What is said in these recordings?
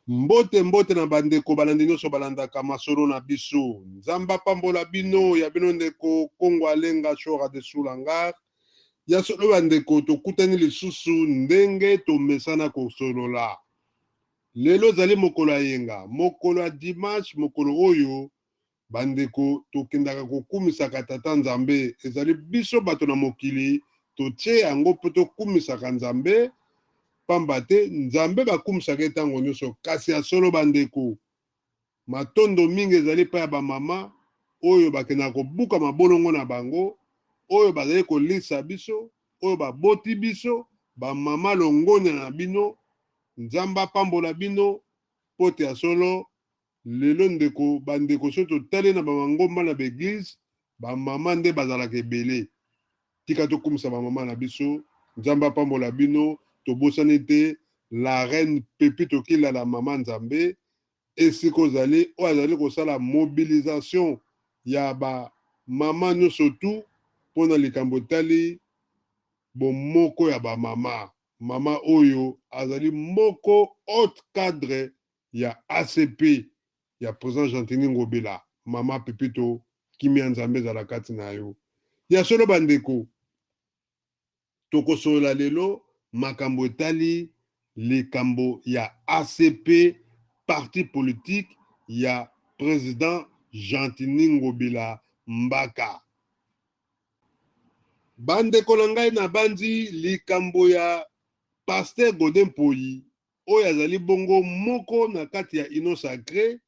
Mbote mbote na bandeko balandi nyonso balandaka masolo na biso. Nzamba pambola bino ya bino ndeko Kongo alenga shora de Sulangar. Ya solo bandeko tokutani lisusu ndenge tomesana kosolola. Lelo zali mokolo yenga, mokolo ya dimanche, mokolo oyo bandeko tokendaka kokumisaka tata Nzambe. Ezali biso bato na mokili totie yango po tokumisaka Nzambe. Pamba te Nzambe bakumisaka etango nyonso, kasi ya solo bandeko matondo mingi ezali pa ya bamama oyo bakendaka kobuka mabolongo na bango, oyo bazali kolisa biso, oyo baboti biso, bamama longonya na bino. Nzambe apambola bino pote ya solo. Lelo ndeko bandeko so totali na bamangomba na baeglise, bamama nde bazalaka ebele. Tika tokumisa bamama na biso. Nzambe apambola bino. Tobosani te la reine Pépite Kila la mama Nzambe esiko zali o azali kosala mobilisation ya ba mama nyonso tu mpona likambo tali bomoko ya ba mama oyo azali moko haute cadre ya ACP ya président Gentini Ngobila. Mama Pépito Kimia Nzambe ezala kati na yo ya solo bandeko. Tokosola lelo makambo etali likambo ya ACP, parti politique ya président Gentini Ngobila Mbaka. Bandeko na ngai na bandi likambo ya Pasteur Godin Poyi oyo azali bongo moko na kati ya Ino Sacré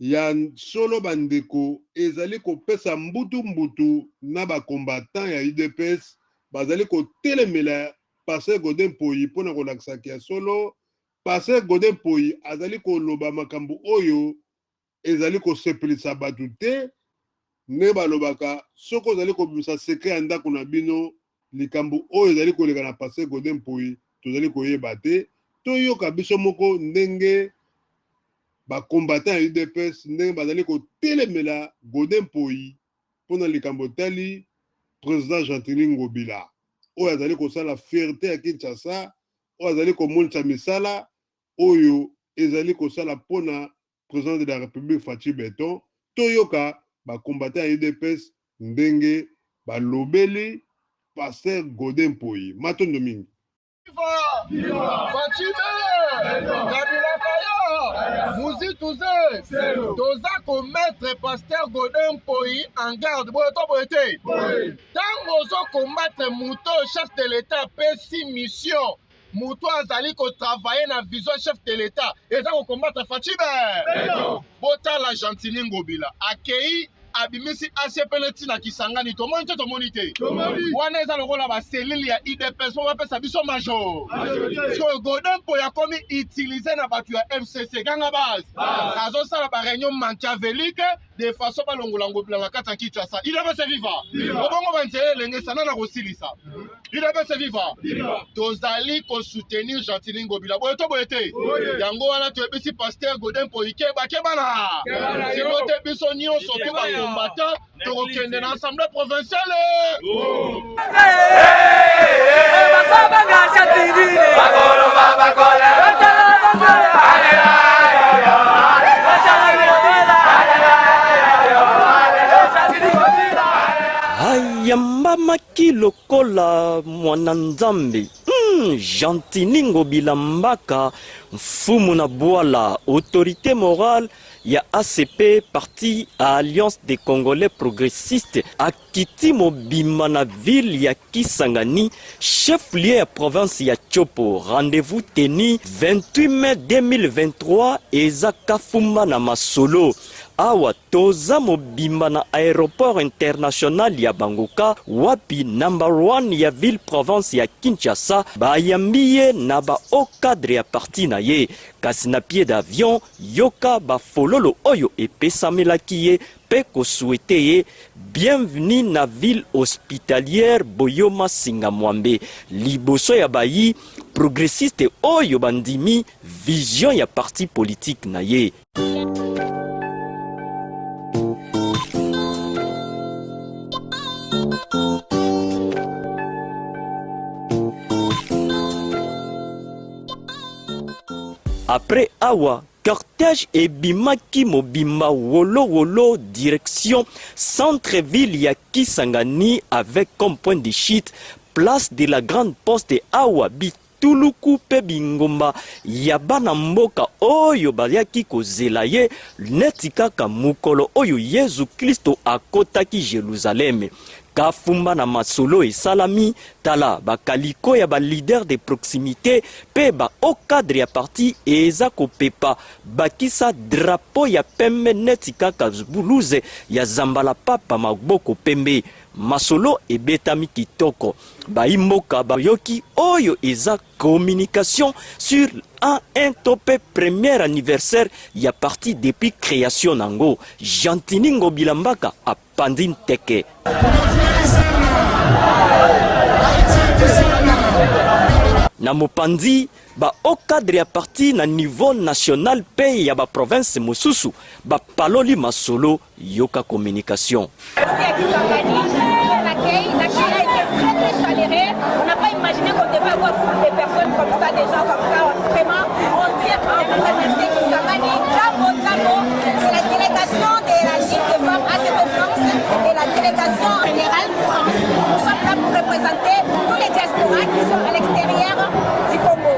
ya solo bandeko ezali kopesa mbutu na bakombatant ya UDPS bazali kotelemela Pasteur Godin Poyi mpona kolakisaki ya solo. Pasteur Godin Poyi azali koloba makambo oyo ezali kosepelisa bato te. Ne balobaka soko ozali kobimisa sekret ya ndako na bino, likambo oyo ezali koleka na Pasteur Godin Poyi tozali koyeba te. Toyoka biso moko ndenge bakombatant ya UDPS ndenge bazali kotelemela Godin Poyi mpona likambo tali président Gentini Ngobila oyo azali kosala fierté ya Kinshasa, oyo azali komonisa misala oyo ezali kosala mpona président de la République Fachi Beton. Toyoka bakombatant ya UDPS ndenge balobeli Pasteur Godin Poyi. Matondo mingi. Viva! Viva! Fachi Kabila Kaya! Muzi tuze! Toza commettre Pasteur Godin Poyi en garde. Boyeto boyete! Tango zo combattre Mouto, chef de l'État, pesi mission. Mouto azali ko travailler na vision chef de l'État. Et ça ko combattre Fachi Bota la Gentini Ngobila. Akei abimisi ACP na Kisangani tomoni te wana eza lokola ba selile ya IDPS po bapesa biso major so Godin Poyi akomi utiliser na bato ya MCC kanga base azosala ba réunion machiavélique de façon balongola Ngobila na kati ya Kinshasa. IDPS viva obongo banzele elenge sana na kosilisa. IDPS viva tozali kosoutenir Gentini Ngobila boyeto boyete yango wana toyebisi Pasteur Godin Poyi kebana sikote biso nyonso te combattant tokokende na assemblée provinciale. Ayamba maki lokola mwana Nzambe. Gentini Ngobila Mbaka, mfumu na bwala, autorité morale ya ACP, parti à Alliance des Congolais progressistes, akiti mobimba na ville ya Kisangani, chef-lieu ya province ya Chopo. Rendez-vous tenu 28 mai 2023 eza Kafumba na Masolo. Awa toza mobimba na aéroport international ya Bangoka, wapi number 1 ya ville province ya Kinshasa bayambiye na ba au cadre ya parti na ye. Kasi na pied d'avion yoka ba fololo oyo epesamelaki ye pe kosouete ye bienvenue na ville hospitalière Boyoma Singamwambe. Liboso ya bayi progressiste oyo bandimi vision ya parti politique na ye. Après awa, cortège et bimaki mobimba wolo wolo direction centre-ville ya Kisangani avec comme point de chute place de la grande poste awa bituluku pe bingomba ya bana mboka oyo baliaki kozela ye neti kaka mukolo oyo Yesu Kristo akotaki Jérusalem. Kafumba na masolo et salami tala bakaliko ya ba leader de proximité pe ba au cadre ya parti eza kopepa bakisa drapeau ya pembe neti kaka buluze ya zambala papa maboko pembe masolo ebetami kitoko baimboka bayoki oyo eza communication sur un topé premier anniversaire ya parti depuis création nango Jantiningo Bilambaka a Pandine Teke. Na mopandi ba au cadre ya parti na niveau national pe ya ba province mosusu ba paloli masolo yoka communication. L'accueil a été très très chaleureux. On n'a pas imaginé qu'on devait avoir des personnes comme ça, des gens comme ça. Vraiment, on tient à vous remercier Kisangani. Bravo, bravo. C'est la délégation de la Ligue des femmes ACP France et la délégation générale France. Nous sommes là pour représenter tous les diasporas qui sont à l'extérieur du Congo.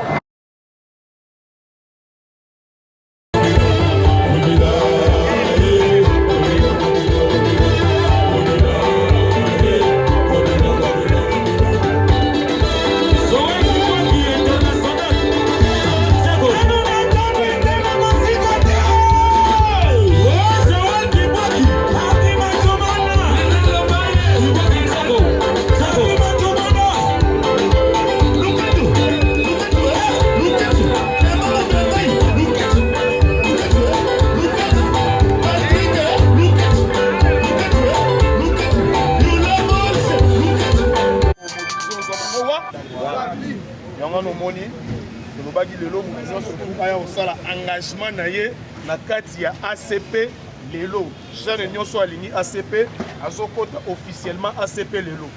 Engagement naye na kati ya ACP lelo jeune nyonso alingi ACP azokota officiellement ACP lelo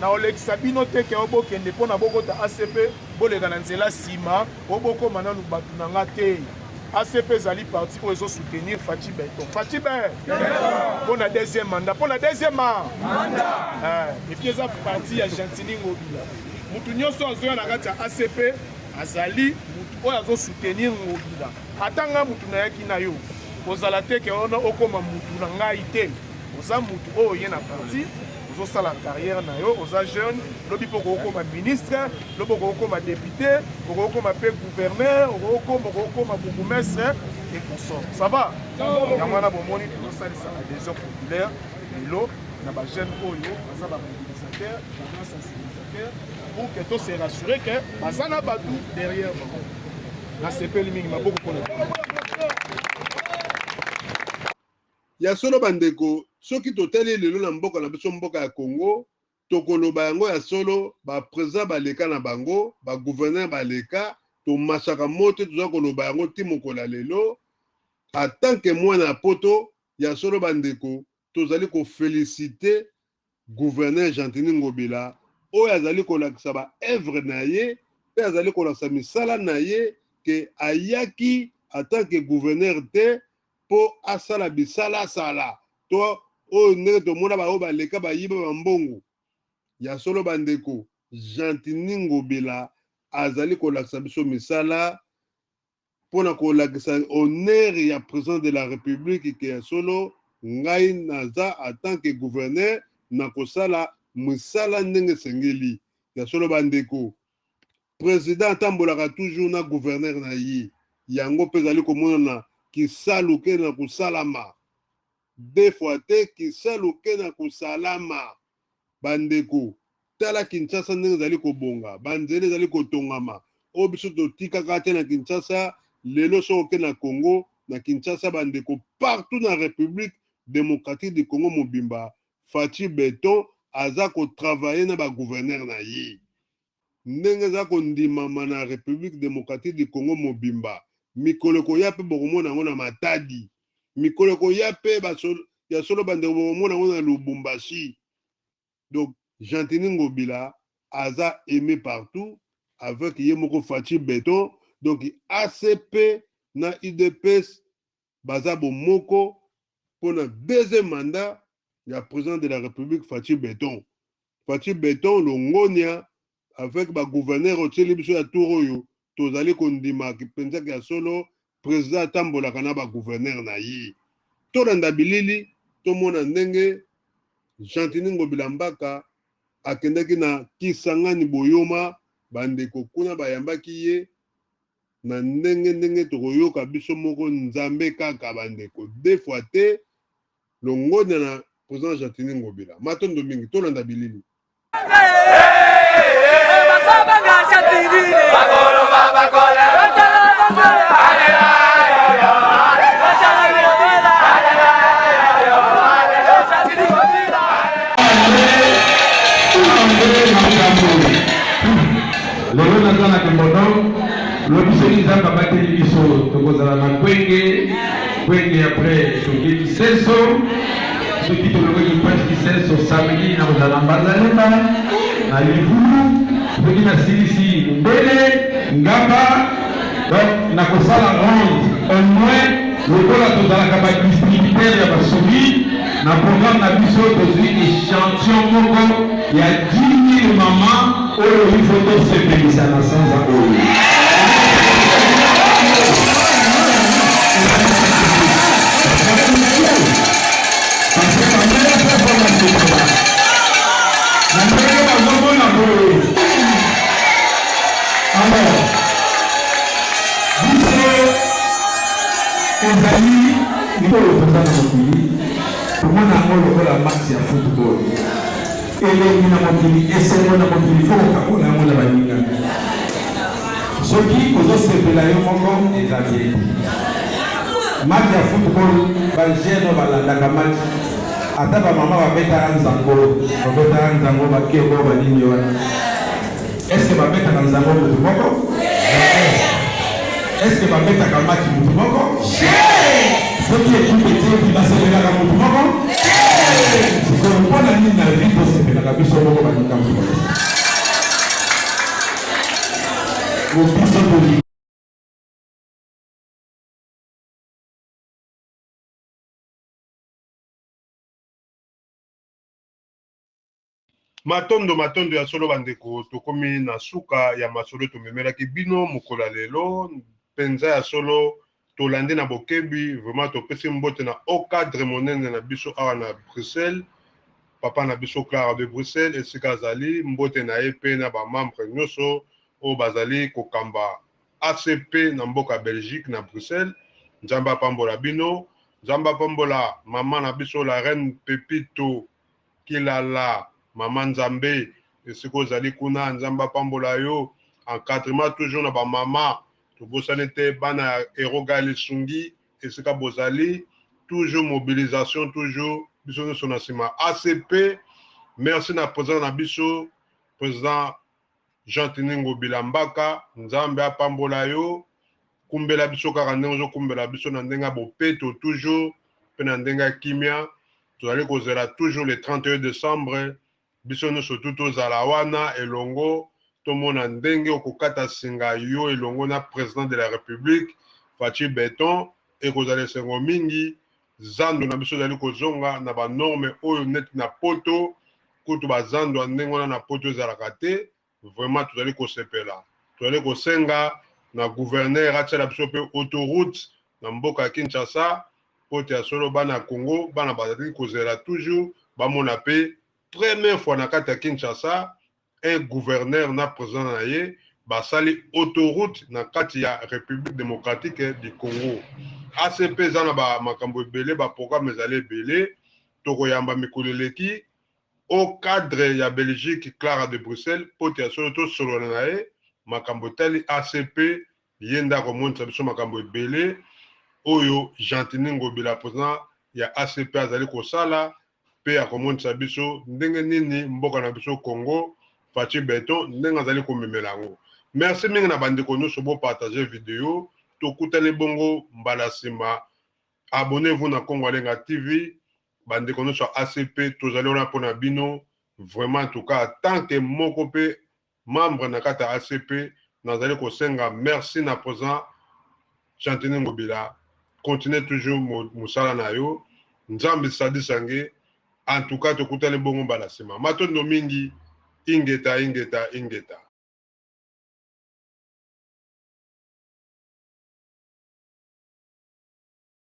na olekisa bino te ke obokende mpona bokota ACP boleka na nzela nsima obokoma nanu bato na nga te ACP ezali parti oyo ezosoutenir Fachi Beton Fachi mpona deuxième mandat mpona deuxième mandat epi eza parti ya Jantiningo Bila mutu nyonso azoya na kati ya ACP azali mutu oyo azosoutenir Ngobila atanga mutu nayaki na yo ozala te ke ona okoma mutu na ngai te oza mutu oyo ye na parti ozosala carrière na yo oza jeune lobi mpo okokoma ministre lobi okokoma député okokoma mpe gouverneur okokoma bourgmestre et consort ça va yango wana bomoni tozosalisa adhésion populaire lelo na bajeune oyo baza bamobilisateur baza sensibilisateur pour que tout se rassure que bazana badou derrière la CP mingi maboko kono ya solo bandeko soki totali lelo na mboka na biso mboka ya Congo tokoloba yango ya solo ba président baleka na bango ba gouverneur baleka to masaka moto toza koloba yango ti mokola lelo en tant que mwana poto ya solo bandeko tozali ko féliciter gouverneur Jantiningo Bila oyo azali kolakisa ba œuvre na ye pe azali kolakisa misala na ye ke ayaki en tant que gouverneur te po asala bisala sala to oyo ndenge tomona baoyo baleka bayiba bambongo ya solo bandeko Jantiningo Bila azali kolakisa biso misala mpona kolakisa honneur ya président de la république ke ya solo ngai naza en tant que gouverneur na kosala misala ndenge sengeli ya solo bandeko président atambolaka toujours na gouverneur na ye yango mpe ezali komonana kisaluke na kosalama deux fois te kisaluke na kosalama bandeko tala Kinshasa ndenge ezali kobonga banzela ezali kotongama oyo biso totikaka te na Kinshasa lelo soki na Congo na Kinshasa bandeko partout na République démocratique du Congo mobimba Fachi Beton aza kotravaye na bagouverneur na ye ndenge eza kondimama na République démocratique du Congo mobimba mikolo koya mpe bokomona yango na Matadi mikolo koya mpe ya solo bandeko bokomona yango na Lubumbashi. Donc Jantiningo Bila aza aimé partout avec ye moko Fachi Beton Donc ACP na IDPS baza bomoko pour le deuxième mandat ya président de la République Fatou Béton. Fatou Béton longonia avec ba gouverneur oteli biso ya Toroyo tozali kondima ki penza ya solo président tambola kana ba gouverneur na yi. Tolanda bilili tomona ndenge Gentini Ngobila Mbaka akendaki na Kisangani Boyoma bandeko kuna bayambaki ye na ndenge tokoyoka biso moko nzambe kaka bandeko deux fois te longona na président Gentini Ngobila matondo mingi tolanda bilili lelo naza na Kimbondo lobiso izamba bateli biso tokozala na kwenge après soki kiseso soki tolongaki mpasi kiseso samedi na kozala na Mbanzalemba na Livulu soki nasilisi mbele ngamba donc nakosala ronde au moins lokola tozalaka badistributeur ya basomi na programme na biso tozwi échantillon moko ya 10 000 mama oyo ifo tosepelisa na sanza oyo na ndenge bazomona boye alors biso ezali likolo toza na mokili tomona yango lokola match ya football elengi na mokili esengo na mokili fo kokakola yango na baninga soki ozosepela yo moko eza bien match ya football bagene balandaka match ata bamama babetaka nzango bakebo banini wana eske babetaka nzango motu moko eske babetaka match motu moko soki ekipe tiebi basepelaka motu moko sikoyo mpona nini na vi tosepelaka biso moko baninga motu biso toli matondo ya solo bandeko tokomi na suka ya masolo tomemelaki bino mokola lelo penza ya solo tolandi na bokebi vraiment topesi mbote na encadre monene na biso awa na Bruxelles papa na biso Clara de Bruxelles esika azali mbote na ye pe na bamembre nyonso oyo bazali kokamba ACP na mboka Belgique na Bruxelles nzambe apambola bino nzambe apambola mama na biso la reine Pepito Kilala Maman Nzambe, esiko ozali kuna nzamba pambola yo, encadrement toujours na ba mama, to bosanete bana eroga lesungi, esika bozali, toujours mobilisation, toujours biso no sonasima ACP, merci na président na biso, président Gentini Ngobila Mbaka, nzambe apambola yo, kumbela biso kaka ndenge ozo kumbela biso na ndenga bopeto toujours, pe na ndenga kimia, tozali kozela toujours le 31 décembre, biso nyonso tu tozala wana elongo tomona ndenge okokata singa yo elongo na président de la république Fatou Béton ekozala esengo mingi zando na biso ezali kozonga na banorme oyo neti na poto kutu bazando ya ndenge wana na poto ezalaka te vraiment tozali kosepela tozali kosenga na gouverneur atiala biso mpe autoroute na mboka ya Kinshasa pote ya solo bana ya Congo bana bazali kozela toujours bamona mpe première fois na kati ya Kinshasa un gouverneur na président na ye basali autoroute na kati ya République démocratique du Congo ACP za na ba makambo ebele ba programme ezali ebele tokoyamba mikolo eleki au cadre ya Belgique Clara de Bruxelles pote ya solo to solo na ye makambo tali ACP yenda komonisa biso makambo ebele oyo Gentini Ngobila président ya ACP azali kosala pe akomonisa biso ndenge nini mboka na biso Congo Fatou Béton ndenge azali komemela yango merci mingi na bandeko nyonso bo partager vidéo tokutani bongo mbala nsima abonnez-vous na Congo Alenga TV bandeko nyonso ACP tozali wana mpona bino vraiment en tout cas tant que moko pe membre na kati ya ACP nazali kosenga merci na présent Chantini Ngobila continuez toujours musala na yo nzambe sadisange en tout cas tokutani bongo mbala sima matondo mingi ingeta